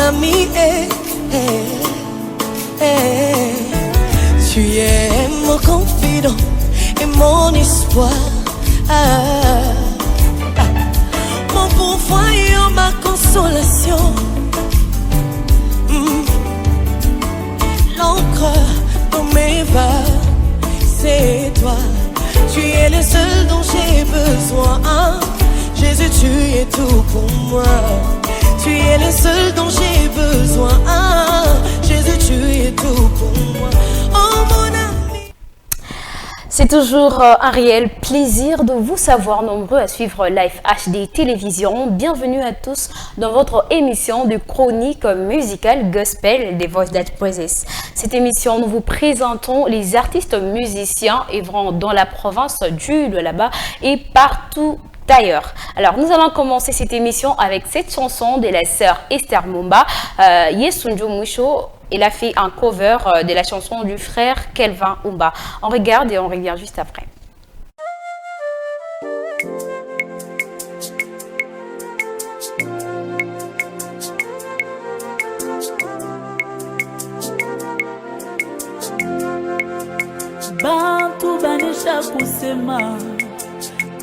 ami, tu es mon confident et mon espoir. Mon pourvoyeur, ma consolation. L'encre dans mes vagues, c'est toi. Tu es le seul dont j'ai besoin. Jésus, tu es tout pour moi. Tu es le seul dont j'ai besoin. Jésus, tu es tout pour moi. Oh mon ami. C'est toujours un réel plaisir de vous savoir nombreux à suivre Life HD Télévision. Bienvenue à tous dans votre émission de chronique musicale gospel des Voices That Praises. Cette émission, nous vous présentons les artistes musiciens œuvrant dans la province du Lualaba et partout d'ailleurs. Alors, nous allons commencer cette émission avec cette chanson de la sœur Esther Mumba, Yesunjo Mwisho. Il a fait un cover de la chanson du frère Kelvin Umba. On regarde et on revient juste après. Bantu banisha kusema,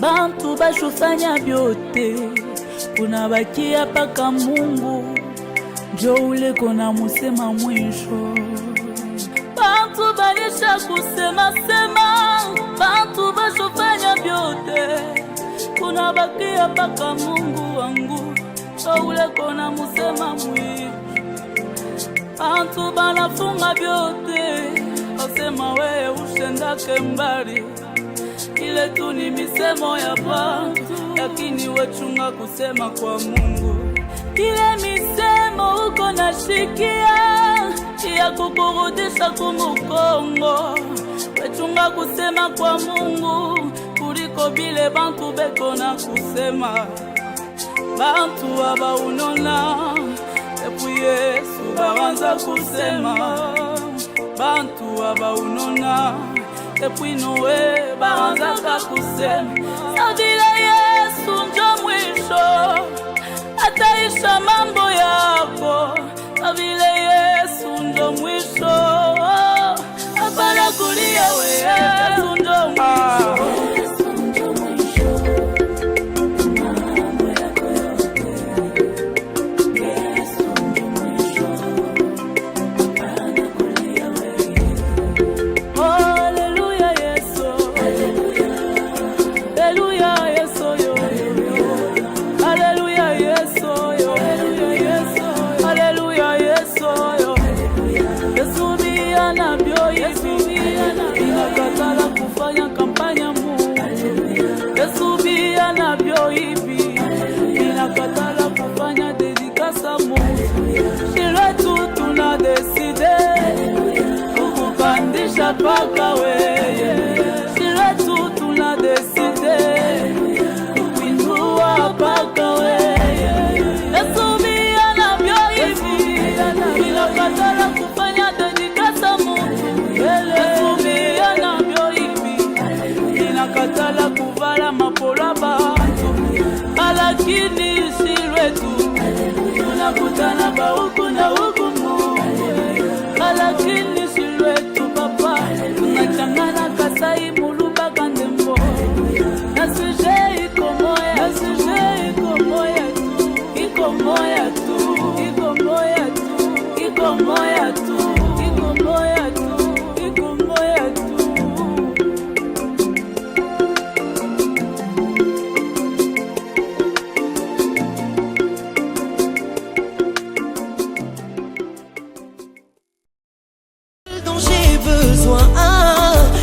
bantu bashufanya byote, kuna bakia paka Mungu njo ule kona musema mwisho. Bantu banisha kusema sema, bantu bashufanya byote, kuna bakia paka Mungu wangu njo ule kona musema mwisho. Bantu banafunga byote, wasema we ushendake mbali, ile tu ni misemo ya bantu, lakini wechunga kusema kwa Mungu. Ile misemo uko nashikia ya kukurudisha kumukongo, wechunga kusema kwa Mungu kuliko bile bantu beko na kusema. Bantu aba unona epu Yesu baranza kusema, bantu aba unona epu inowe baranza kusema. Savile Yesu njo mwisho, ataisha mambo yako. Savile Yesu njo mwisho, hapana kulia we. Yesu njo mwisho. Inakatala kufanya dedikasa Mungu. Shile tu tunadeside kukupandisha paka weye. Shile tu tunadeside kupindua paka weye. Esubia na vyo hivi, inakatala kufanya dedikasa Mungu. Esubia na vyo hivi, inakatala kuvala mapola bantu, lakini silwe tu tunakutana ba huku na huku Mungu. Lakini silwe tu papa, tunachangana Kasai Muluba Kandembo. Nasije iko moya, nasije iko moya tu, iko moya tu, iko moya tu, iko moya tu, iko moya tu, iko moya tu.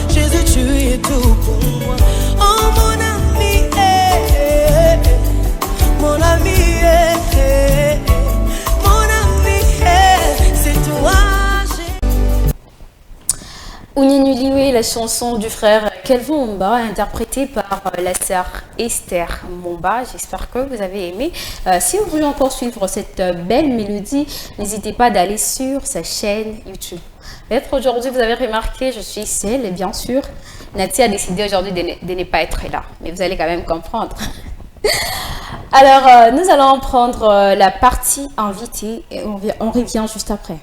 Jésus, tu es tout pour moi. Oh mon ami, mon ami, mon ami, c'est toi. Unyenyuliwe, la chanson du frère Kelvin Umba, interprétée par la sœur Esther Mumba. J'espère que vous avez aimé. Si vous voulez encore suivre cette belle mélodie, n'hésitez pas d'aller sur sa chaîne YouTube. Peut-être aujourd'hui, vous avez remarqué, je suis seule et bien sûr, Nati a décidé aujourd'hui de ne pas être là. Mais vous allez quand même comprendre. Alors, nous allons prendre la partie invitée et on revient juste après.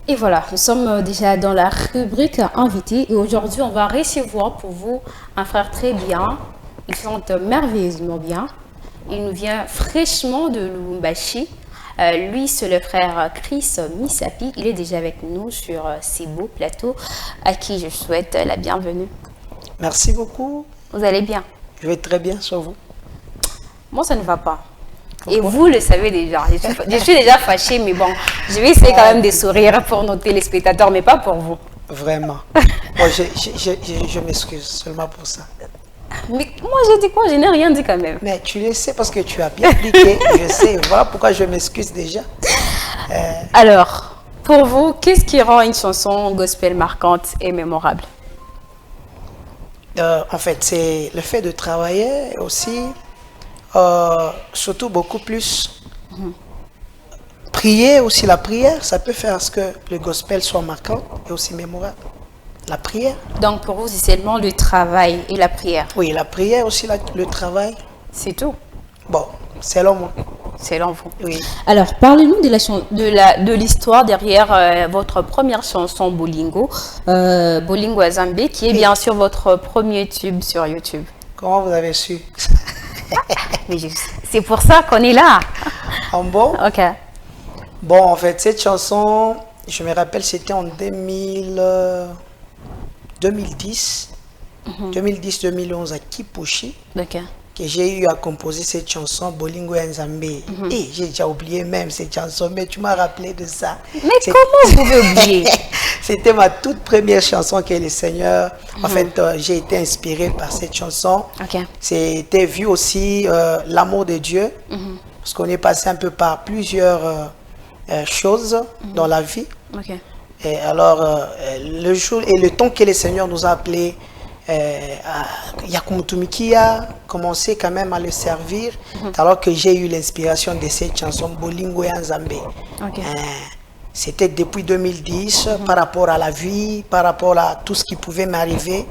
Et voilà, nous sommes déjà dans la rubrique invité et aujourd'hui on va recevoir pour vous un frère très bien. Il chante merveilleusement bien. Il nous vient fraîchement de Lubumbashi. Lui, c'est le frère Chris Misapi. Il est déjà avec nous sur ces beaux plateaux à qui je souhaite la bienvenue. Merci beaucoup. Vous allez bien? Je vais très bien sur vous. Moi, ça ne va pas. Pourquoi? Et vous le savez déjà. Je suis déjà fâchée, mais bon, je vais essayer quand même de sourire pour nos téléspectateurs, mais pas pour vous. Vraiment. Bon, je m'excuse seulement pour ça. Mais moi, j'ai dit quoi? Je n'ai rien dit quand même. Mais tu le sais parce que tu as bien appliqué. Je sais. Voilà pourquoi je m'excuse déjà. Alors, pour vous, qu'est-ce qui rend une chanson gospel marquante et mémorable? En fait, c'est le fait de travailler aussi, surtout beaucoup plus. Prier aussi, la prière, ça peut faire ce que le gospel soit marquant et aussi mémorable. La prière. Donc, pour vous, c'est seulement le travail et la prière. Oui, la prière aussi, le travail. C'est tout, Bon, selon moi. selon vous. Oui. Alors, parlez-nous de l'histoire derrière votre première chanson Bolingo, Bolingo Azambé, qui est bien sûr votre premier tube sur YouTube. Comment vous avez su? Mais c'est pour ça qu'on est là. En bon? Ok. Bon, en fait, cette chanson, je me rappelle, c'était en 2010, 2010-2011 à Kipushi, Ok. que j'ai eu à composer cette chanson Bolingo Nzambe. Et j'ai déjà oublié même cette chanson, mais tu m'as rappelé de ça. Mais comment vous pouvez oublier? C'était ma toute première chanson que le Seigneur, en fait, j'ai été inspiré par cette chanson. Ok. C'était vu aussi l'amour de Dieu, parce qu'on est passé un peu par plusieurs choses dans la vie. Ok. Et alors, le jour et le temps que le Seigneur nous a appelés, Yakumutumiki a commencé quand même à le servir, alors que j'ai eu l'inspiration de cette chanson Bolingo Nzambe. Ok. C'était depuis 2010, par rapport à la vie, par rapport à tout ce qui pouvait m'arriver.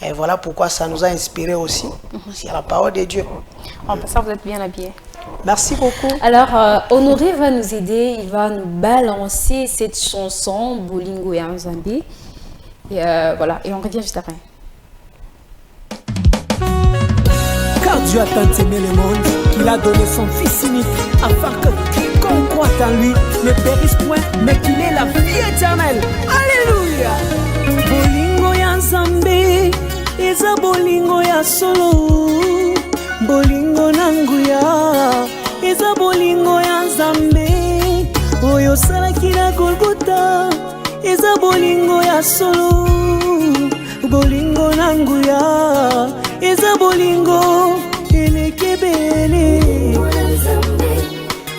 Et voilà pourquoi ça nous a inspiré aussi. C'est la parole de Dieu. En passant, vous êtes bien habillé. Merci beaucoup. Alors, Honoré va nous aider, il va nous balancer cette chanson Bolingo et Nzambe. Et voilà, et on revient juste après. Car Dieu a tant aimé le monde qu'il a donné son Fils unique afin que quiconque croit en lui ne périsse point, mais qu'il ait la vie éternelle. Alléluia. Bolingo ya Nzambe, eza bolingo ya solo. Bolingo nanguya, eza bolingo ya Nzambe. Oyo salaki na Golgotha, eza bolingo ya solo. Bolingo nanguya, eza bolingo elekebele.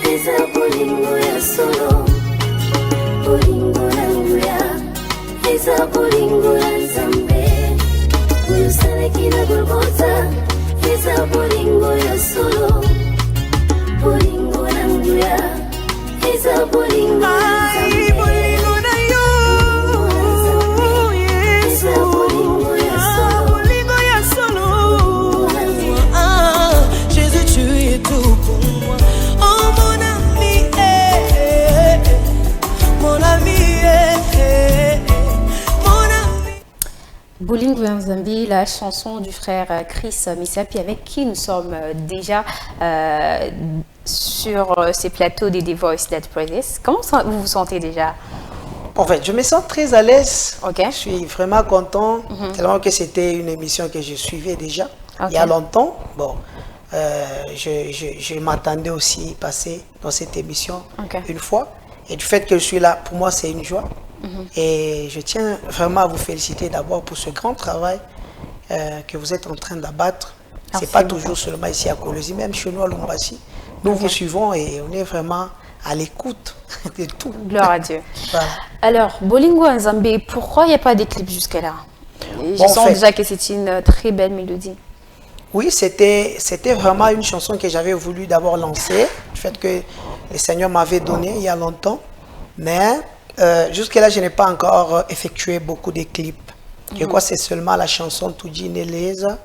Eza bolingo ya solo. Bolingo nanguya, eza bolingo ya Nzambe. Oyo salaki na Golgotha, eza bolingo ya solo. Bolingo nanguya, eza bolingo ya Nzambe. Bolingo na yo, Yesu. Bolingo ya solo. Ah, Jésus, tu es tout pour moi. Oh mon ami, mon ami, mon ami. Bolingo et Nzambe, la chanson du frère Chris Misapi avec qui nous sommes déjà sur ces plateaux des The Voice That Praises. Comment vous vous sentez déjà? En fait, je me sens très à l'aise. Ok. Je suis vraiment content, tellement que c'était une émission que je suivais déjà Ok. il y a longtemps. Bon, je m'attendais aussi passer dans cette émission Ok. une fois. Et du fait que je suis là, pour moi, c'est une joie. Et je tiens vraiment à vous féliciter d'abord pour ce grand travail que vous êtes en train d'abattre. C'est Merci pas beaucoup. toujours seulement ici à Kolosi, même chez nous à Lubumbashi. Nous vous suivons et on est vraiment à l'écoute de tout. Gloire à Dieu. Voilà. Alors, Bolingo Nzambe, pourquoi il n'y a pas de clip jusque-là? Je Bon, sens en fait, déjà que c'est une très belle mélodie. oui, c'était vraiment une chanson que j'avais voulu d'abord lancer, le fait que le Seigneur m'avait donné il y a longtemps, mais jusque-là, je n'ai pas encore effectué beaucoup de clips. Je crois que c'est seulement la chanson Tuji Neleza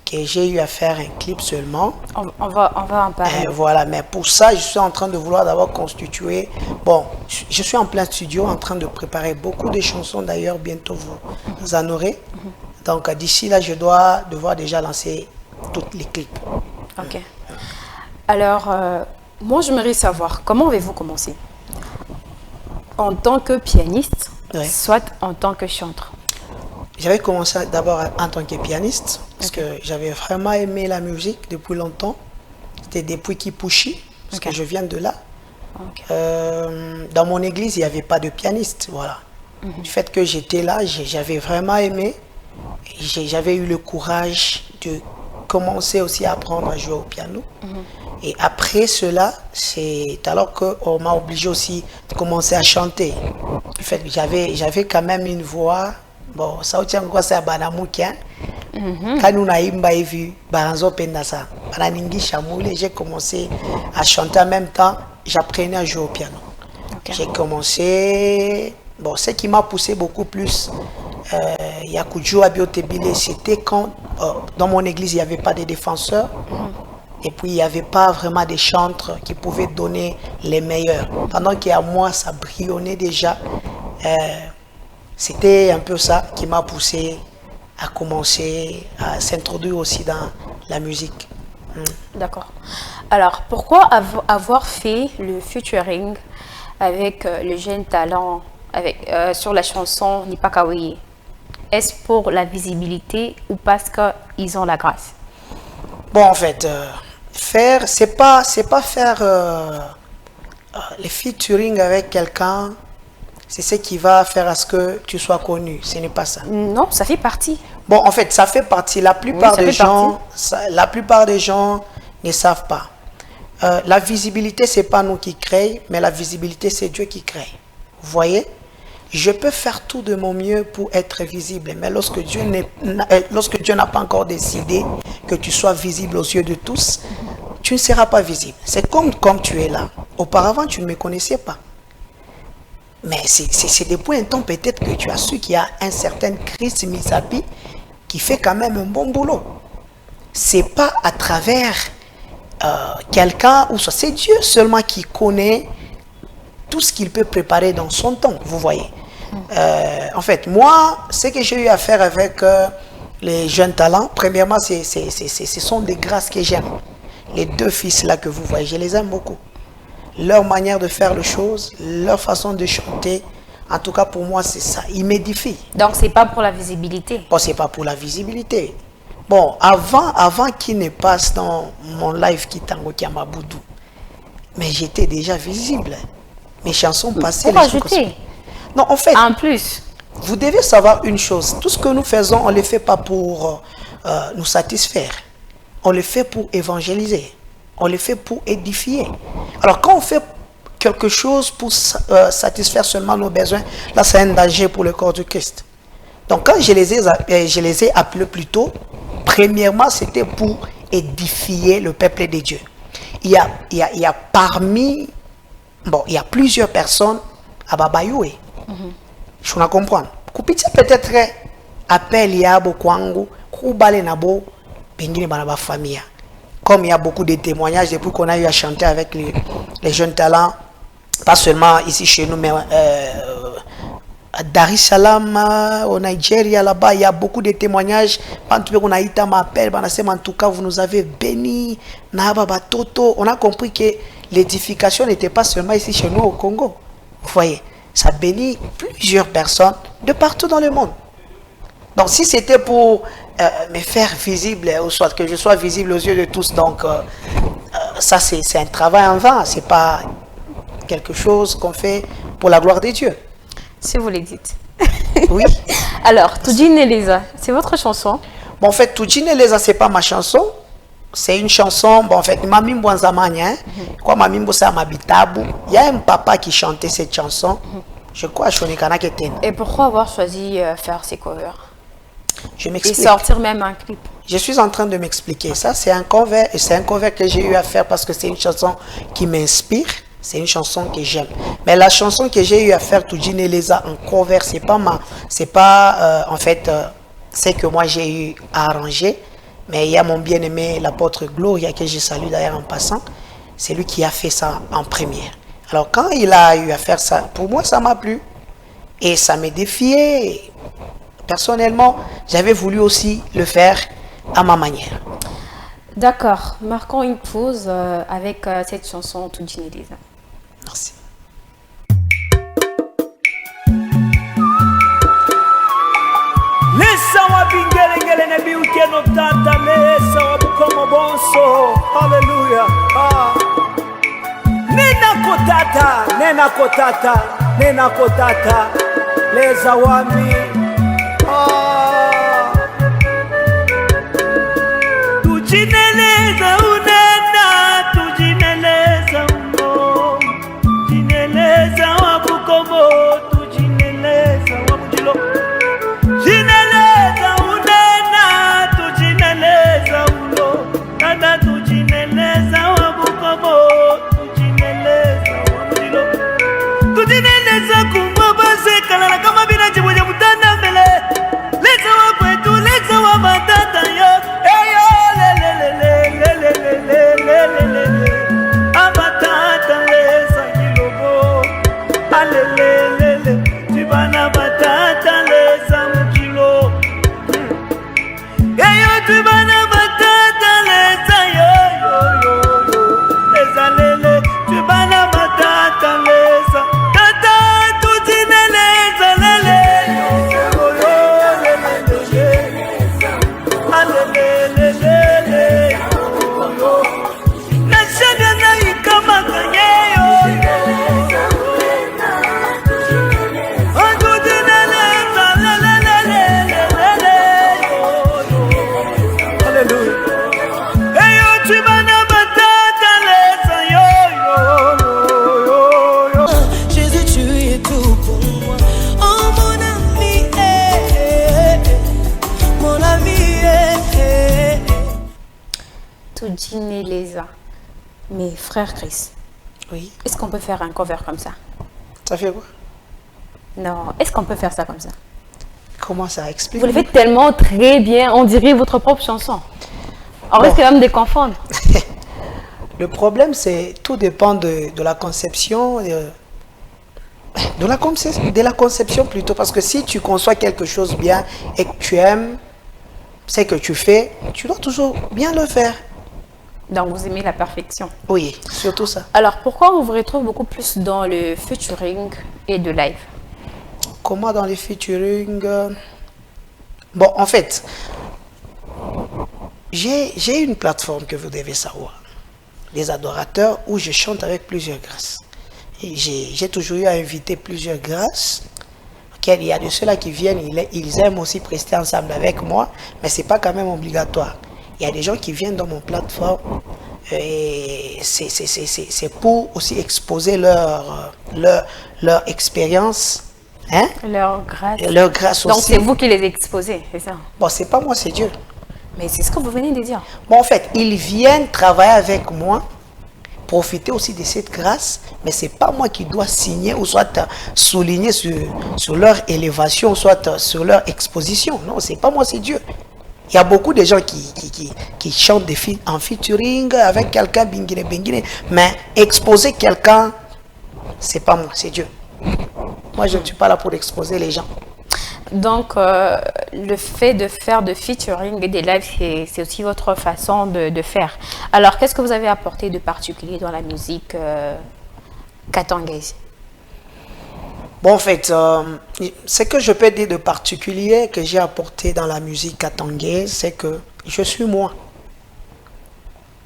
que j'ai eu à faire un clip seulement. On va en parler. Voilà, mais pour ça, je suis en train de vouloir d'abord constituer. Bon, je suis en plein studio en train de préparer beaucoup de chansons. D'ailleurs, bientôt vous en aurez. Donc d'ici là, je dois devoir déjà lancer tous les clips. Ok. Alors, moi, j'aimerais savoir comment avez-vous commencé? En tant que pianiste, Ouais. soit en tant que chanteur? J'avais commencé d'abord en tant que pianiste parce que j'avais vraiment aimé la musique depuis longtemps. C'était depuis Kipushi, parce que je viens de là. Ok. Dans mon église, il n'y avait pas de pianiste. Voilà. Du fait que j'étais là, j'avais vraiment aimé. J'avais eu le courage de commencer aussi à apprendre à jouer au piano. Et après cela, c'est alors qu'on m'a obligé aussi de commencer à chanter. Du fait que j'avais quand même une voix. Bon, ça tient quoi ça banamukia. Quand nous naïmba et vu baranzo pendasa, bananingi chamoule, j'ai commencé à chanter en même temps, j'apprenais à jouer au piano. J'ai commencé. Bon, ce qui m'a poussé beaucoup plus, Yakujo Abiotebile, c'était quand dans mon église il n'y avait pas de défenseurs. Et puis il n'y avait pas vraiment des chantres qui pouvaient donner les meilleurs. Pendant qu'à moi ça brillonnait déjà. C'était un peu ça qui m'a poussé à commencer à s'introduire aussi dans la musique. D'accord. Alors, pourquoi avoir fait le featuring avec le jeune talent sur la chanson Nipakawi? Est-ce pour la visibilité ou parce qu'ils ont la grâce? Bon, en fait, c'est pas faire les featuring avec quelqu'un. C'est ce qui va faire à ce que tu sois connu. Ce n'est pas ça. Non, ça fait partie. Bon, en fait, ça fait partie. La plupart des gens ne savent pas. La visibilité, c'est pas nous qui créons, mais la visibilité, c'est Dieu qui crée. Vous voyez? Je peux faire tout de mon mieux pour être visible, mais lorsque Dieu n'a pas encore décidé que tu sois visible aux yeux de tous, tu ne seras pas visible. C'est comme tu es là. Auparavant, tu ne me connaissais pas. Mais c'est depuis un temps peut-être que tu as su qu'il y a un certain Christ Misapi qui fait quand même un bon boulot. C'est pas à travers quelqu'un ou ça, c'est Dieu seulement qui connaît tout ce qu'il peut préparer dans son temps, vous voyez. En fait, moi, ce que j'ai eu à faire avec les jeunes talents, premièrement, ce sont des grâces que j'aime. Les deux fils là que vous voyez, je les aime beaucoup. Leur manière de faire les choses, leur façon de chanter, en tout cas pour moi c'est ça, ils m'édifient. Donc c'est pas pour la visibilité. Bon, c'est pas pour la visibilité. Bon, avant qu'ils ne passent dans mon live Kitango Kiamaboudou, mais j'étais déjà visible. Mes chansons passaient. Pour ajouter. Non, en fait, en plus, vous devez savoir une chose, tout ce que nous faisons, on ne le fait pas pour nous satisfaire. On le fait pour évangéliser. On le fait pour édifier. Alors quand on fait quelque chose pour satisfaire seulement nos besoins, là c'est un danger pour le corps de Christ. Donc quand je les ai appelés plus tôt, premièrement c'était pour édifier le peuple de Dieu. Il y a parmi, bon, il y a plusieurs personnes à Babayoué. Je ne comprends. Kupiti peut-être appel Yabo Kwangu, Koubale Nabo, Pengine Banaba Famille. Comme il y a beaucoup de témoignages depuis qu'on a eu à chanter avec les jeunes talents, pas seulement ici chez nous, mais à Dar es Salaam, au Nigeria, là-bas, il y a beaucoup de témoignages. En tout cas, vous nous avez bénis. On a compris que l'édification n'était pas seulement ici chez nous au Congo. Vous voyez, ça bénit plusieurs personnes de partout dans le monde. Donc si c'était pour me faire visible, ou soit que je sois visible aux yeux de tous, donc ça c'est un travail en vain, c'est pas quelque chose qu'on fait pour la gloire de Dieu. si vous le dites. Oui. Alors, Tudjine Eleza, c'est votre chanson? Bon, en fait, Tudjine Eleza, c'est pas ma chanson. c'est une chanson, bon, en fait, Mamimbo Nzamani, hein, quoi, Mamimbo c'est Mabitabu. Il y a un papa qui chantait cette chanson, je crois, Shonikana Keten. Et pourquoi avoir choisi faire ces covers? Je Et m'explique. sortir même un clip. Je suis en train de m'expliquer. Ça, c'est un cover, et c'est un cover que j'ai eu à faire parce que c'est une chanson qui m'inspire. C'est une chanson que j'aime. Mais la chanson que j'ai eu à faire, Tujine Leza, en cover, c'est pas en fait, c'est que moi j'ai eu à arranger. Mais il y a mon bien-aimé, l'apôtre Gloria, que je salue d'ailleurs en passant. C'est lui qui a fait ça en première. Alors quand il a eu à faire ça, pour moi, ça m'a plu. Et ça m'a défié. Personnellement, j'avais voulu aussi le faire à ma manière. D'accord, marquons une pause avec cette chanson Tujine Leza. Merci. Lesa wa bingelengele ne biuke no tata lesa wa bukomo bonso. Hallelujah. Nena kotata. Lesa wami. Tujineleza unena, tujineleza uno. Jineleza wa bukomo, tujineleza wa bujilo. Jineleza unena, tujineleza uno. Nana tujineleza wa bukomo, tujineleza wa bujilo. Tujineleza kumba sekala kama bina jibuja mutanda mbele. Leza wa kwetu, leza wa matata yo. Eyo lelelelelelelelelelele. Abatata leza kilogo. Alelelele. Tibana batata leza mkilo. Eyo tibana batata leza yo. Leza lele. Tibana batata leza. Tata tujineleza lele. Alelelelele. Nashanga na ikama kanyeyo. Tujineleza lelelelelelele. Hallelujah. Eyo tibana batata leza yo. Jésus, tu es tout pour moi. Oh mon ami, mon ami. Tujine Leza. Mais frère Chris, Oui. est-ce qu'on peut faire un cover comme ça? Ça fait quoi? Non, est-ce qu'on peut faire ça comme ça? Comment ça explique? Vous le faites tellement très bien, on dirait votre propre chanson. On risque même de confondre. Le problème, c'est tout dépend de la conception, de la conception plutôt. Parce que si tu conçois quelque chose bien et que tu aimes ce que tu fais, tu dois toujours bien le faire. Donc vous aimez la perfection. Oui, surtout ça. Alors pourquoi on vous retrouve beaucoup plus dans le featuring et de live? Comment dans les featuring Bon, en fait, j'ai une plateforme que vous devez savoir. Les adorateurs, où je chante avec plusieurs grâces. Et j'ai toujours eu à inviter plusieurs grâces. Il y a de ceux-là qui viennent, ils aiment aussi prester ensemble avec moi, mais ce n'est pas quand même obligatoire. Il y a des gens qui viennent dans mon plateforme et c'est pour aussi exposer leur expérience. Hein? Leur grâce. Leur grâce aussi. Donc c'est vous qui les exposez, c'est ça? Bon, c'est pas moi, c'est Dieu. Mais c'est ce que vous venez de dire. Bon, en fait, ils viennent travailler avec moi, profiter aussi de cette grâce, mais c'est pas moi qui dois signer ou soit souligner sur leur élévation, soit sur leur exposition. Non, c'est pas moi, c'est Dieu. Il y a beaucoup de gens qui chantent en featuring avec quelqu'un, bingine, mais exposer quelqu'un, c'est pas moi, c'est Dieu. Moi, je ne suis pas là pour exposer les gens. Donc, le fait de faire de featuring et des lives, c'est aussi votre façon de faire. Alors, qu'est-ce que vous avez apporté de particulier dans la musique katangaise? Bon, en fait, ce que je peux dire de particulier que j'ai apporté dans la musique katangaise, c'est que je suis moi.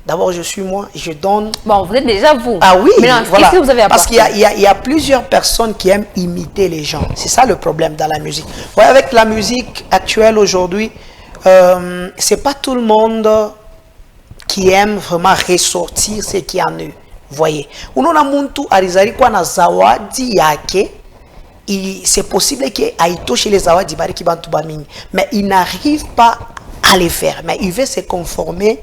D'abord, je suis moi, je donne... Bon, vous êtes déjà vous. Ah oui, mais non, voilà. qu'est-ce que vous avez Parce apporté? qu'il y a plusieurs personnes qui aiment imiter les gens. C'est ça le problème dans la musique. Ouais, avec la musique actuelle aujourd'hui, c'est pas tout le monde qui aiment vraiment ressortir ce qui est en eux. Voyez. Unaona muntu alizali kwa na zawadi yake, c'est possible que aitoshe les zawadi bariki bantu bamingi, mais il n'arrive pas à les faire, mais il veut se conformer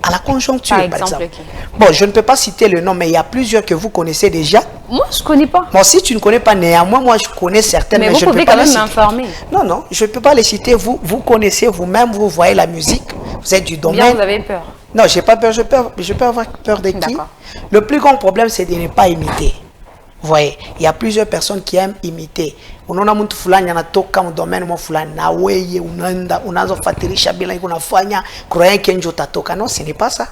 à la conjoncture, par exemple. Okay. Bon, je ne peux pas citer le nom, mais il y a plusieurs que vous connaissez déjà. Moi, je ne connais pas. Moi, si tu ne connais pas, néanmoins, moi, je connais certaines, mais vous je ne peux pouvez pas quand même les m'informer. Non, non, je ne peux pas les citer. Vous connaissez vous-même, vous voyez la musique, vous êtes du domaine. Bien, vous avez peur. Non, je n'ai pas peur, je peux avoir peur de qui? Le plus grand problème, c'est de ne pas imiter. Vous voyez, il y a plusieurs personnes qui aiment imiter. Unaona mtu fulani anatoka mdomaine mwa fulani na weye unaanza fatirisha bila unafanya croyant que njo tatoka. Non, ce n'est pas ça.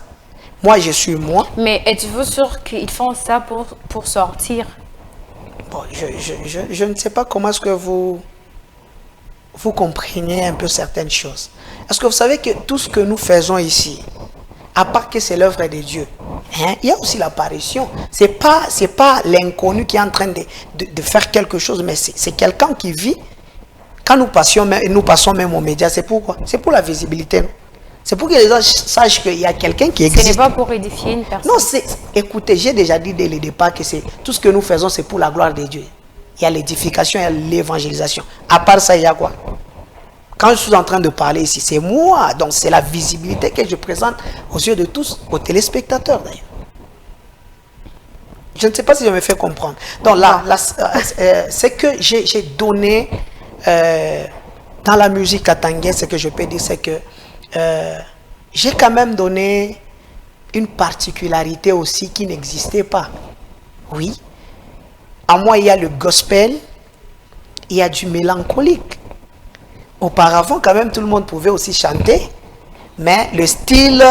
Moi, je suis moi. Mais êtes-vous sûr qu'ils font ça pour sortir? Bon, je ne sais pas comment est-ce que vous comprenez un peu certaines choses. Est-ce que vous savez que tout ce que nous faisons ici, à part que c'est l'œuvre de Dieu, hein, il y a aussi l'apparition. C'est pas l'inconnu qui est en train de faire quelque chose, mais c'est quelqu'un qui vit. Quand nous passons même aux médias, c'est pourquoi? C'est pour la visibilité. C'est pour que les gens sachent qu'il y a quelqu'un qui existe. Ce n'est pas pour édifier une personne. Non, écoutez, j'ai déjà dit dès le départ que tout ce que nous faisons, c'est pour la gloire de Dieu. Il y a l'édification, il y a l'évangélisation. À part ça, il y a quoi? Quand je suis en train de parler ici, c'est moi. Donc, c'est la visibilité que je présente aux yeux de tous, aux téléspectateurs d'ailleurs. Je ne sais pas si je me fais comprendre. Donc, là, ce que j'ai donné dans la musique katangaise, ce que je peux dire, c'est que j'ai quand même donné une particularité aussi qui n'existait pas. Oui. En moi, il y a le gospel, il y a du mélancolique. Auparavant, quand même, tout le monde pouvait aussi chanter, mais le style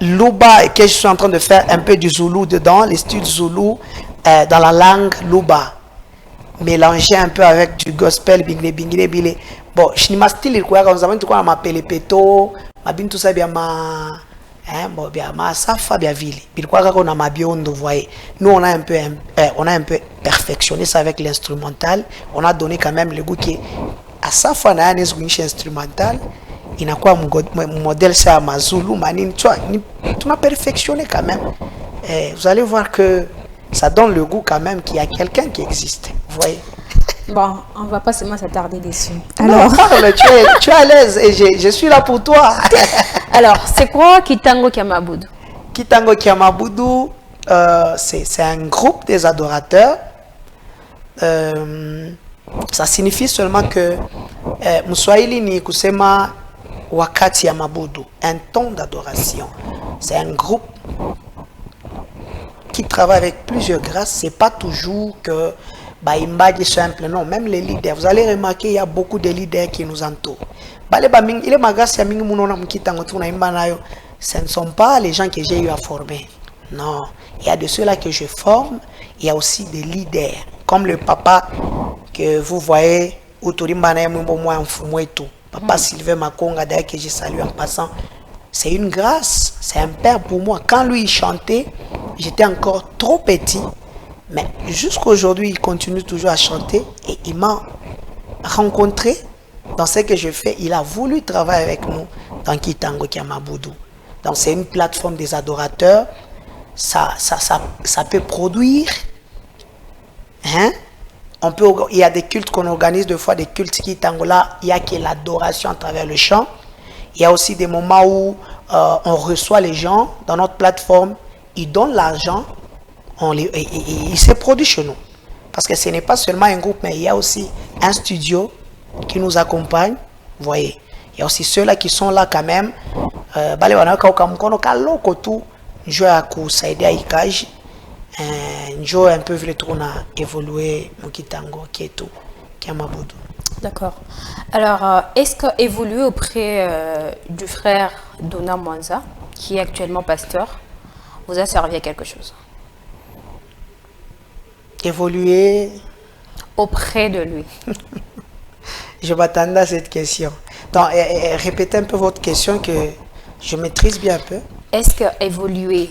Luba, que je suis en train de faire un peu du Zoulou dedans, le style Zoulou dans la langue Luba, mélangé un peu avec du gospel, bingle, bingle, bile. Bon, je n'ai pas style, comme ça, tu m'appelle Peto, ma bin tout ça, bien ma. Bon, bien ma safa bien ville. Puis quoi qu'on a ma biondo, vous voyez. Nous on a un peu perfectionné ça avec l'instrumental. On a donné quand même le goût qui à safa na un instrumental. Il n'a quoi mon modèle c'est à Mazulu, manine. Tu vois, on a perfectionné quand même. Vous allez voir que ça donne le goût quand même qu'il y a quelqu'un qui existe. Vous voyez. Bon, on va pas seulement s'attarder dessus. Alors, non, parle, tu es à l'aise et je suis là pour toi. Alors, c'est quoi Kitango Kiamabudu? Kitango Kiamabudu, c'est un groupe des adorateurs. Ça signifie seulement que Mswahili ni kusema wakati ya mabudu, un temps d'adoration. C'est un groupe qui travaille avec plusieurs grâces. C'est pas toujours que Baimbaji simple, non, même les leaders. Vous allez remarquer, il y a beaucoup de leaders qui nous entourent. Ce ne sont pas les gens que j'ai eu à former. Non, il y a de ceux-là que je forme, il y a aussi des leaders, comme le papa que vous voyez, Papa Sylvain Makonga, d'ailleurs que j'ai salué en passant. C'est une grâce, c'est un père pour moi. Quand lui il chantait, j'étais encore trop petit. Mais jusqu'à aujourd'hui, il continue toujours à chanter et il m'a rencontré dans ce que je fais. Il a voulu travailler avec nous dans Kitango Kiamabudu. Donc c'est une plateforme des adorateurs. Ça peut produire. Hein? Il y a des cultes qu'on organise, deux fois des cultes Kitango là. Il y a que l'adoration à travers le chant. Il y a aussi des moments où on reçoit les gens dans notre plateforme. Ils donnent l'argent. Il se produit chez nous. Parce que ce n'est pas seulement un groupe, mais il y a aussi un studio qui nous accompagne. Vous voyez, il y a aussi ceux-là qui sont là quand même. Un peu évoluer D'accord. Alors, est-ce qu'évoluer auprès du frère Dona Mwanza, qui est actuellement pasteur, vous a servi à quelque chose? Évoluer auprès de lui. Je m'attendais à cette question. Donc, répétez un peu votre question que je maîtrise bien un peu. Est-ce que évoluer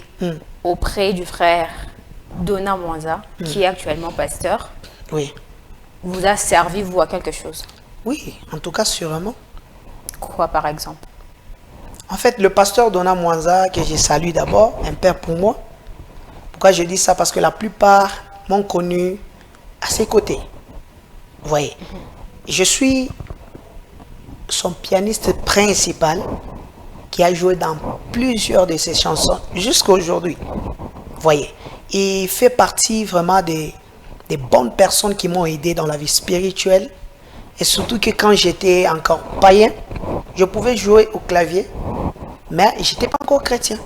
auprès du frère Dona Mwanza, qui est actuellement pasteur, oui, vous a servi, vous, à quelque chose? Oui, en tout cas, sûrement. Quoi, par exemple? En fait, le pasteur Dona Mwanza, que je salue d'abord, un père pour moi. Pourquoi je dis ça? Parce que la plupart m'ont connu à ses côtés. Vous voyez, je suis son pianiste principal qui a joué dans plusieurs de ses chansons jusqu'à aujourd'hui. Vous voyez, il fait partie vraiment des bonnes personnes qui m'ont aidé dans la vie spirituelle. Et surtout que quand j'étais encore païen, je pouvais jouer au clavier, mais je n'étais pas encore chrétien.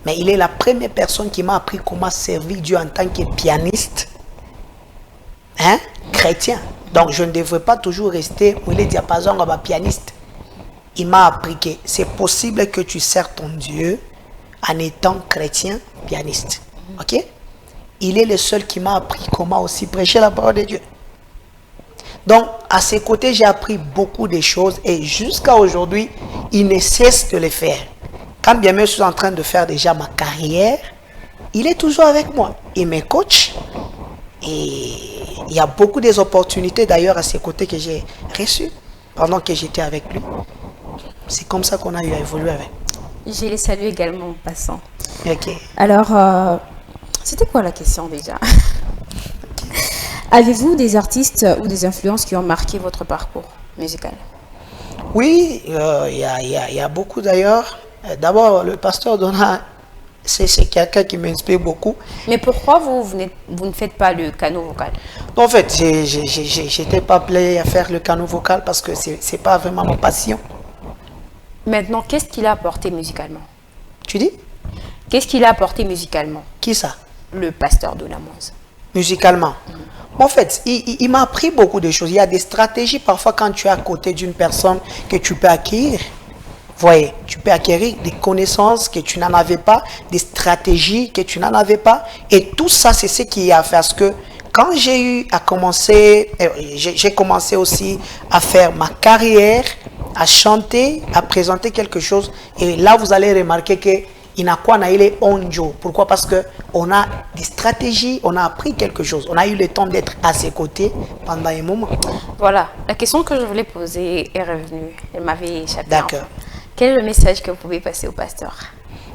Mais il est la première personne qui m'a appris comment servir Dieu en tant que pianiste, chrétien. Donc je ne devrais pas toujours rester où il est diapason comme un pianiste. Il m'a appris que c'est possible que tu sers ton Dieu en étant chrétien, pianiste. Ok? Il est le seul qui m'a appris comment aussi prêcher la parole de Dieu. Donc, à ses côtés, j'ai appris beaucoup de choses et jusqu'à aujourd'hui, il ne cesse de les faire. Quand bien même je suis en train de faire déjà ma carrière, il est toujours avec moi. Il me coach et il y a beaucoup d'opportunités d'ailleurs à ses côtés que j'ai reçues pendant que j'étais avec lui. C'est comme ça qu'on a eu à évoluer avec. Je les salue également en passant. Ok. Alors, c'était quoi la question déjà? Avez-vous des artistes ou des influences qui ont marqué votre parcours musical? Oui, il y a beaucoup d'ailleurs. D'abord, le pasteur Dona, c'est quelqu'un qui m'inspire beaucoup. Mais pourquoi vous ne faites pas le canot vocal? En fait, j'étais pas appelé à faire le canot vocal parce que c'est pas vraiment ma passion. Maintenant, qu'est-ce qu'il a apporté musicalement? Tu dis? Qu'est-ce qu'il a apporté musicalement? Qui ça? Le pasteur Dona Mwanza. Musicalement. En fait, il m'a appris beaucoup de choses. Il y a des stratégies parfois quand tu es à côté d'une personne que tu peux acquérir. Voyez, tu peux acquérir des connaissances que tu n'en avais pas, des stratégies que tu n'en avais pas. Et tout ça, c'est ce qui a fait. Parce que quand j'ai eu à commencer, j'ai commencé aussi à faire ma carrière, à chanter, à présenter quelque chose. Et là, vous allez remarquer que il est onjo. Pourquoi? Parce que on a des stratégies, on a appris quelque chose. On a eu le temps d'être à ses côtés pendant un moment. Voilà, la question que je voulais poser est revenue. Elle m'avait échappé. D'accord. Quel est le message que vous pouvez passer au pasteur?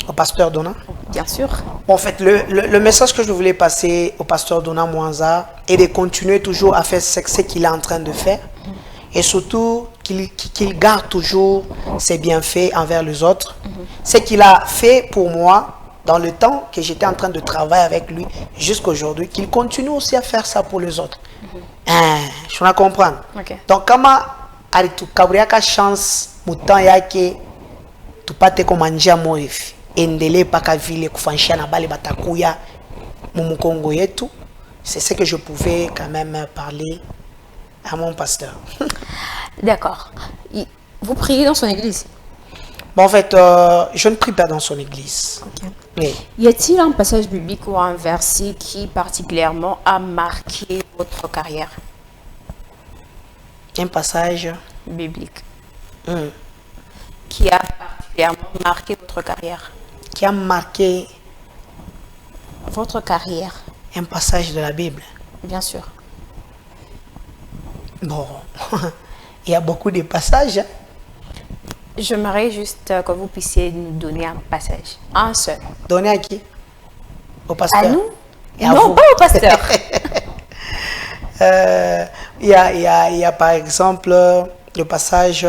Au pasteur Dona? Bien sûr. En fait, le message que je voulais passer au pasteur Dona Mwanza est de continuer toujours à faire ce qu'il est en train de faire. Et surtout qu'il garde toujours ses bienfaits envers les autres. Ce qu'il a fait pour moi dans le temps que j'étais en train de travailler avec lui jusqu'à aujourd'hui, qu'il continue aussi à faire ça pour les autres. Je vais comprendre. Okay. Donc, comment tu as chance, mutan yake, tu pas te komanja moifi, endele paka vile kufanisha na bale batakuya mumukongo yetu. C'est ce que je pouvais quand même parler à mon pasteur. D'accord. Vous priez dans son église? Bon, en fait, je ne prie pas dans son église. Okay. Oui. Y a-t-il un passage biblique ou un verset qui particulièrement a marqué votre carrière? Un passage biblique qui a particulièrement marqué votre carrière? Qui a marqué votre carrière? Un passage de la Bible? Bien sûr. Bon, il y a beaucoup de passages. J'aimerais juste que vous puissiez nous donner un passage. Un seul. Donner à qui? Au pasteur? À nous? Et à non, vous? pas au pasteur. Il y a par exemple le passage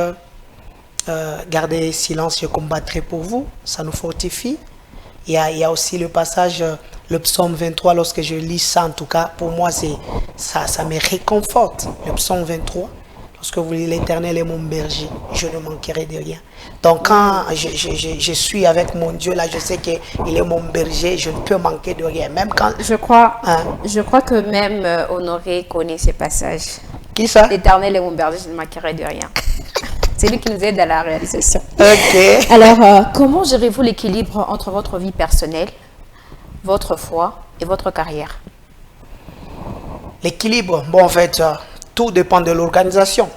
gardez silence, je combattrai pour vous, ça nous fortifie. Il y a aussi le passage, le psaume 23, lorsque je lis ça, en tout cas, pour moi, ça me réconforte. Le psaume 23, lorsque vous lisez l'Éternel est mon berger, je ne manquerai de rien. Donc, quand je suis avec mon Dieu, là, je sais qu'il est mon berger, je ne peux manquer de rien. Même quand... Je crois que même Honoré connaît ces passages. Qui ça? L'Éternel est mon berger, je ne manquerai de rien. C'est lui qui nous aide à la réalisation. Ok. Alors, comment gérez-vous l'équilibre entre votre vie personnelle, votre foi et votre carrière? L'équilibre, bon, en fait, tout dépend de l'organisation.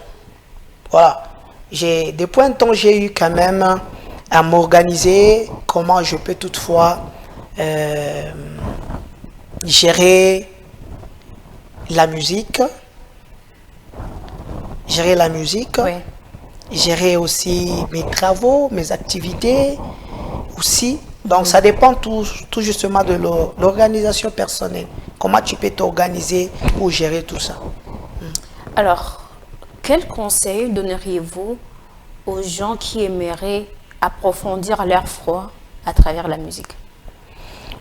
Voilà. Depuis un temps, j'ai eu quand même à m'organiser comment je peux toutefois gérer la musique. Oui. gérer aussi mes travaux, mes activités aussi. Donc ça dépend tout justement de l'organisation personnelle. Comment tu peux t'organiser pour gérer tout ça. Alors, quel conseil donneriez-vous aux gens qui aimeraient approfondir leur foi à travers la musique?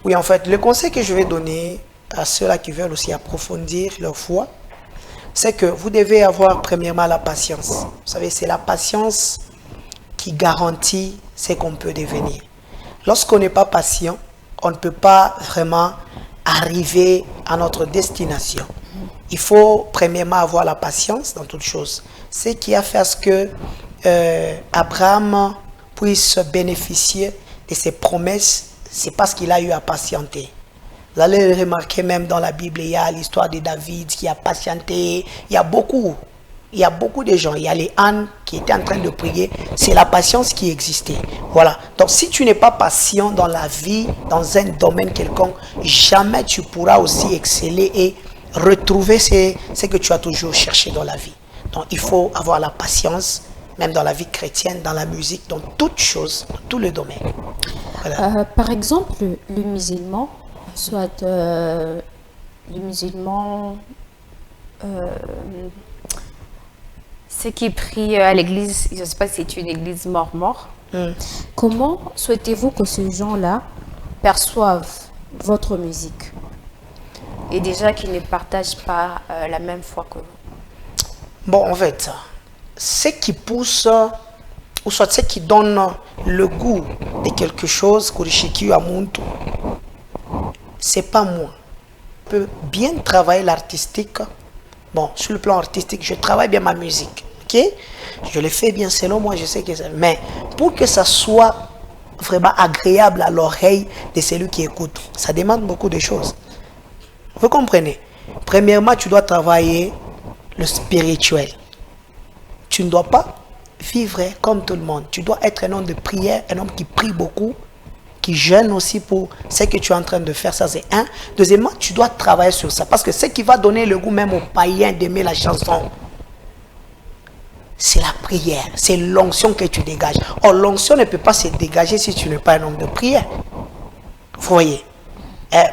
Oui, en fait, le conseil que je vais donner à ceux-là qui veulent aussi approfondir leur foi, c'est que vous devez avoir premièrement la patience. Vous savez, c'est la patience qui garantit ce qu'on peut devenir. Lorsqu'on n'est pas patient, on ne peut pas vraiment arriver à notre destination. Il faut premièrement avoir la patience dans toute chose. Ce qui a fait à ce que Abraham puisse bénéficier de ses promesses, c'est parce qu'il a eu à patienter. Vous allez le remarquer même dans la Bible, il y a l'histoire de David qui a patienté. Il y a beaucoup de gens. Il y a les ânes qui étaient en train de prier. C'est la patience qui existait. Voilà. Donc si tu n'es pas patient dans la vie, dans un domaine quelconque, jamais tu pourras aussi exceller et retrouver ce que tu as toujours cherché dans la vie. Donc il faut avoir la patience, même dans la vie chrétienne, dans la musique, dans toutes choses, dans tous les domaines. Voilà. Par exemple, le musulman, soit le musulman, ceux qui prient à l'église, je ne sais pas si c'est une église mort-mort. Comment souhaitez-vous que ces gens-là perçoivent votre musique et déjà qu'ils ne partagent pas la même foi que vous? Bon, en fait, ce qui pousse, ou soit ce qui donne le goût de quelque chose, c'est pas moi. Je peux bien travailler l'artistique. Bon, sur le plan artistique, je travaille bien ma musique. Ok? Je le fais bien selon moi, je sais que c'est. Mais pour que ça soit vraiment agréable à l'oreille de celui qui écoute, ça demande beaucoup de choses. Vous comprenez? Premièrement, tu dois travailler le spirituel. Tu ne dois pas vivre comme tout le monde. Tu dois être un homme de prière, un homme qui prie beaucoup, qui jeûne aussi pour ce que tu es en train de faire. Ça, c'est un. Deuxièmement, tu dois travailler sur ça. Parce que ce qui va donner le goût même aux païens d'aimer la chanson, c'est la prière. C'est l'onction que tu dégages. Or, l'onction ne peut pas se dégager si tu n'es pas un homme de prière. Vous voyez?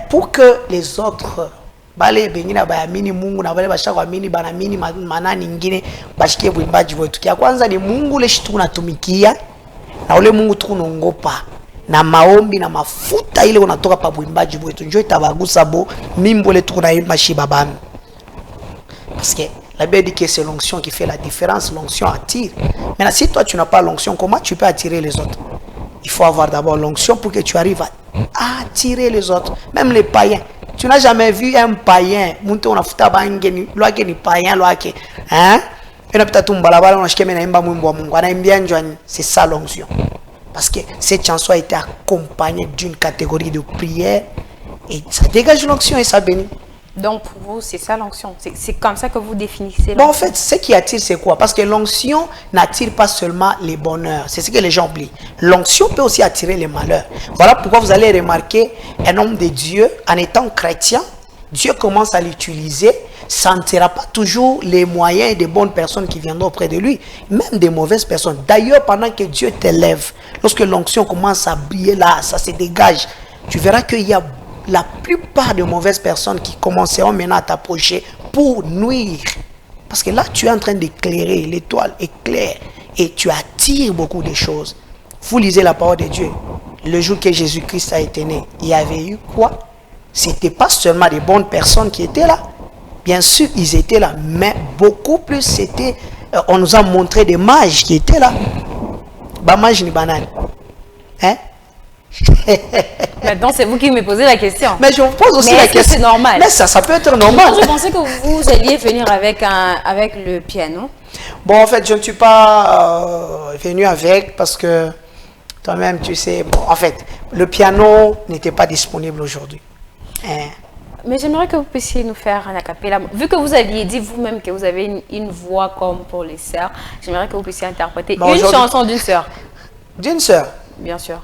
Pour que les autres bale bengine bayamini Mungu na bale bashakwamini banamini manani ingine bashikie bwimbaji wetu. Kia kwanza ni Mungu ule shitu tunatumikia na ule Mungu tukunongopa na maombi na mafuta ile unatoka pa bwimbaji wetu njoo itabagusa bo mimbo ile tukunaimba shibabami. Parce que la Bible dit que c'est l'onction qui fait la différence, l'onction attire. Maintenant si toi tu n'as pas l'onction, comment tu peux attirer les autres? Il faut avoir d'abord l'onction pour que tu arrives à attirer les autres, même les païens. Tu n'as jamais vu un païen, c'est ça l'onction. Parce que cette chanson a été accompagnée d'une catégorie de prière et ça dégage l'onction et ça bénit. Donc pour vous, c'est ça l'onction. C'est comme ça que vous définissez l'onction. Bon, en fait, ce qui attire, c'est quoi? Parce que l'onction n'attire pas seulement les bonheurs. C'est ce que les gens oublient. L'onction peut aussi attirer les malheurs. Voilà pourquoi vous allez remarquer un homme de Dieu, en étant chrétien, Dieu commence à l'utiliser, ça ne sera pas toujours les moyens des bonnes personnes qui viendront auprès de lui, même des mauvaises personnes. D'ailleurs, pendant que Dieu t'élève, lorsque l'onction commence à briller là, ça se dégage, tu verras qu'il y a la plupart de mauvaises personnes qui commenceront maintenant à t'approcher pour nuire. Parce que là, tu es en train d'éclairer, l'étoile éclaire et tu attires beaucoup de choses. Vous lisez la parole de Dieu. Le jour que Jésus-Christ a été né, il y avait eu quoi? C'était pas seulement des bonnes personnes qui étaient là. Bien sûr, ils étaient là, mais beaucoup plus, c'était... on nous a montré des mages qui étaient là. Bah, mage ni banane. Hein? Maintenant, c'est vous qui me posez la question. Mais je vous pose aussi la question. C'est normal. Mais ça peut être normal. Je pensais que vous alliez venir avec le piano. Bon, en fait, je ne suis pas venu avec parce que toi-même, tu sais, bon, en fait, le piano n'était pas disponible aujourd'hui. Hein? Mais j'aimerais que vous puissiez nous faire un acapella. Vu que vous aviez dit vous-même que vous avez une voix comme pour les sœurs, j'aimerais que vous puissiez interpréter une chanson d'une sœur. D'une sœur? Bien sûr.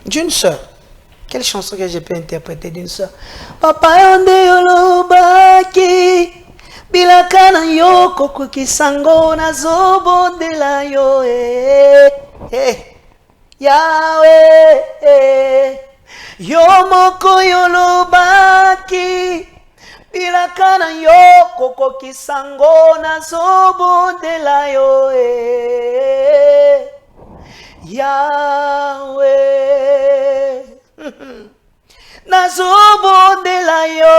D'une sœur. Quelle chanson que je peux interpréter d'une sœur? Papa yonde yolobaki bilaka na yo kokokisa ngo nazobondela yo Yawe yo moko yolobaki bilaka na yo kokokisa ngo nazobondela yo Yawe nazobondela yo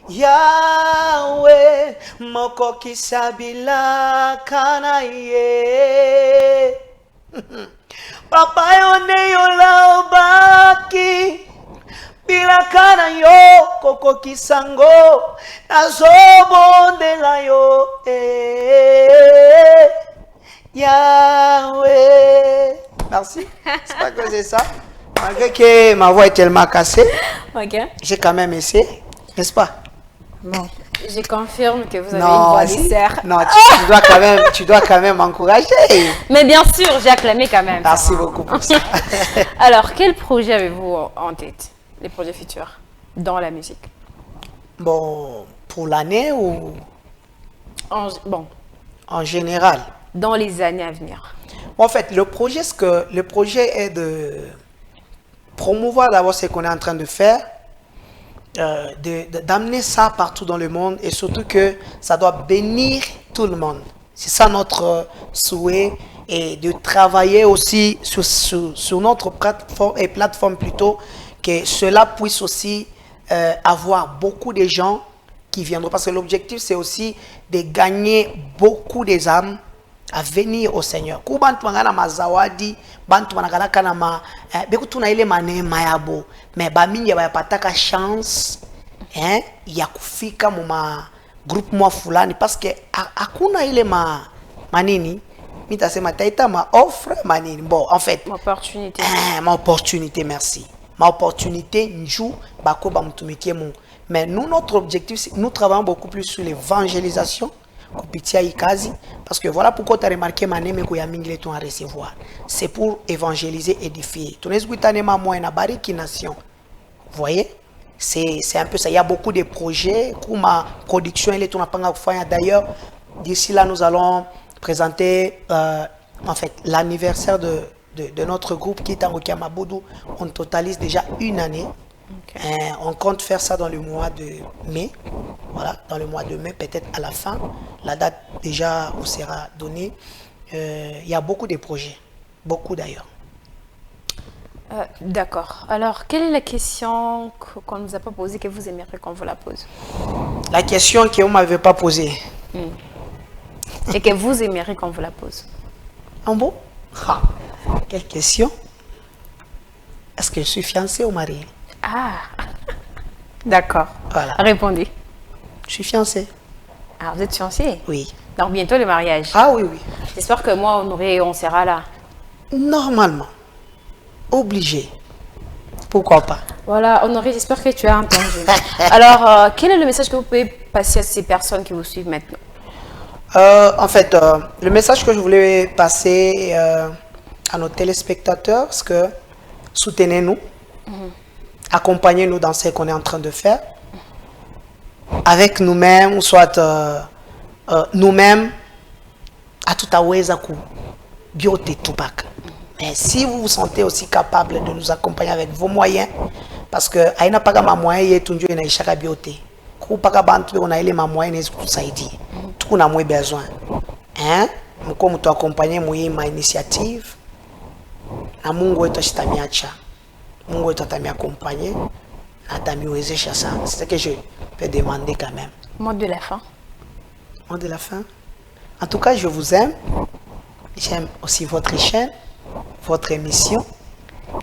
Yawe mokokisa bilaka na ye Papa yo nde yolobaki bilaka na yo kokokisa ngo nazobondela yo Yahweh. Merci. C'est pas que c'est ça. Malgré que ma voix est tellement cassée, j'ai quand même essayé, n'est-ce pas? Bon, je confirme que vous avez une voix dessert. Non, tu dois quand même m'encourager. Mais bien sûr, j'ai acclamé quand même. Merci beaucoup pour ça. Alors, quel projet avez-vous en tête? Les projets futurs dans la musique? Bon, pour l'année ou en général? Dans les années à venir. En fait, le projet est de promouvoir d'abord ce qu'on est en train de faire, d'amener ça partout dans le monde et surtout que ça doit bénir tout le monde. C'est ça notre souhait et de travailler aussi sur notre plateforme plutôt, que cela puisse aussi avoir beaucoup de gens qui viendront. Parce que l'objectif c'est aussi de gagner beaucoup des âmes à venir au Seigneur. Ku bantu bangana mazawadi, bantu banakalaka na ma beku tuna ile manema yabo, mais ba mingi bayapataka chance ya kufika mu ma groupe mwa fulani parce que hakuna ile manini mitasema taita ma offre manini. Bon, en fait, ma opportunité, merci. Ma opportunité njou bako ba mtumikie mu. Mais nous notre objectif nous travaillons beaucoup plus sur l'évangélisation. Parce que voilà pourquoi tu as remarqué ma name à recevoir. C'est pour évangéliser, édifier. Vous voyez? C'est un peu ça. Il y a beaucoup de projets. Pour ma production, d'ailleurs, d'ici là, nous allons présenter en fait l'anniversaire de notre groupe qui est en Rokiamaboudou. On totalise déjà une année. Okay. On compte faire ça dans le mois de mai. Voilà, dans le mois de mai, peut-être à la fin. La date déjà vous sera donnée. Il y a beaucoup de projets. Beaucoup d'ailleurs. D'accord. Alors, quelle est la question qu'on ne nous a pas posée que vous aimeriez qu'on vous la pose? La question qu'on ne m'avait pas posée. Et que vous aimeriez qu'on vous la pose. En bon? Quelle question? Est-ce que je suis fiancée ou mariée? Ah, d'accord. Voilà. Répondez. Je suis fiancée. Ah, vous êtes fiancée? Oui. Donc bientôt le mariage. Ah oui, oui. J'espère que moi, on sera là. Normalement. Obligé. Pourquoi pas? Voilà, Honoré, j'espère que tu as entendu. Alors, quel est le message que vous pouvez passer à ces personnes qui vous suivent maintenant? En fait, le message que je voulais passer à nos téléspectateurs, c'est que soutenez-nous. Accompagnez-nous dans ce qu'on est en train de faire. Avec nous-mêmes, ou soit nous-mêmes, à tout à biote tupac. Mais si vous vous sentez aussi capable de nous accompagner avec vos moyens, parce que aina paga ma moyen yetunjo ina ishaka biote. Ku paga bantu on a ile ma moyen n'est tout ça dit. Tout na moins besoin. Hein? Mko mtu accompagner moi ma initiative. Na Mungu wetu ashitamiacha. Mungu wetu atamiaccompagner. Atamiwezesha ça. C'est ce que je peux demander quand même. Mot de la fin. Mot de la fin. En tout cas, je vous aime. J'aime aussi votre chaîne, votre émission.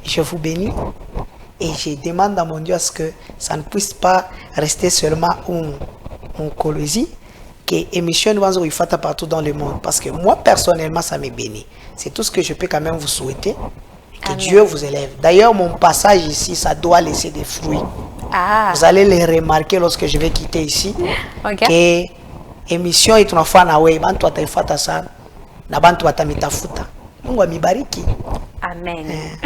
Je vous bénis. Et je demande à mon Dieu à ce que ça ne puisse pas rester seulement en Colosie, que l'émission nous fasse partout dans le monde. Parce que moi, personnellement, ça me bénit. C'est tout ce que je peux quand même vous souhaiter. Que Amen. Dieu vous élève. D'ailleurs, mon passage ici, ça doit laisser des fruits. Ah. Vous allez les remarquer lorsque je vais quitter ici. Okay. Que émission est une fois na we bantu ataifata sana na bantu atamitafuta. Mungu amibariki. Amen.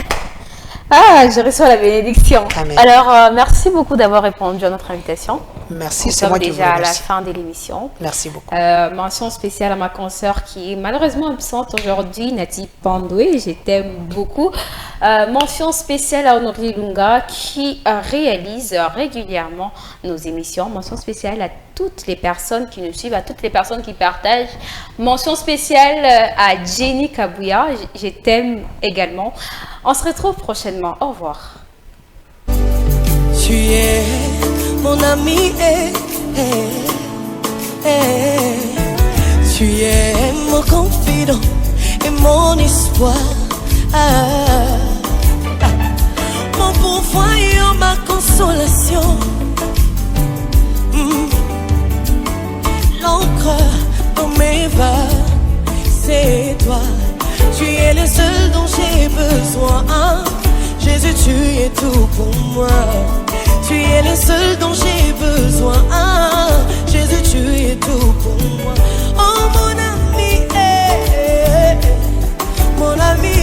Ah, je reçois la bénédiction. Amen. Alors, merci beaucoup d'avoir répondu à notre invitation. Merci, Nous c'est sommes moi qui vous déjà à la remercie. fin de l'émission. Merci beaucoup. Mention spéciale à ma consoeur qui est malheureusement absente aujourd'hui, Nati Pandoué, je t'aime beaucoup. Mention spéciale à Honoré Lunga qui réalise régulièrement nos émissions. Mention spéciale à toutes les personnes qui nous suivent, à toutes les personnes qui partagent. Mention spéciale à Jenny Kabouya, je t'aime également. On se retrouve prochainement. Au revoir. Tu es mon ami, tu es mon confident et mon espoir, mon pourvoyeur, ma consolation, l'encre dans mes vagues, c'est toi. Tu es le seul dont j'ai besoin. Jésus, tu es tout pour moi. Tu es le seul dont j'ai besoin. Jésus, tu es tout pour moi. Oh mon ami, mon ami.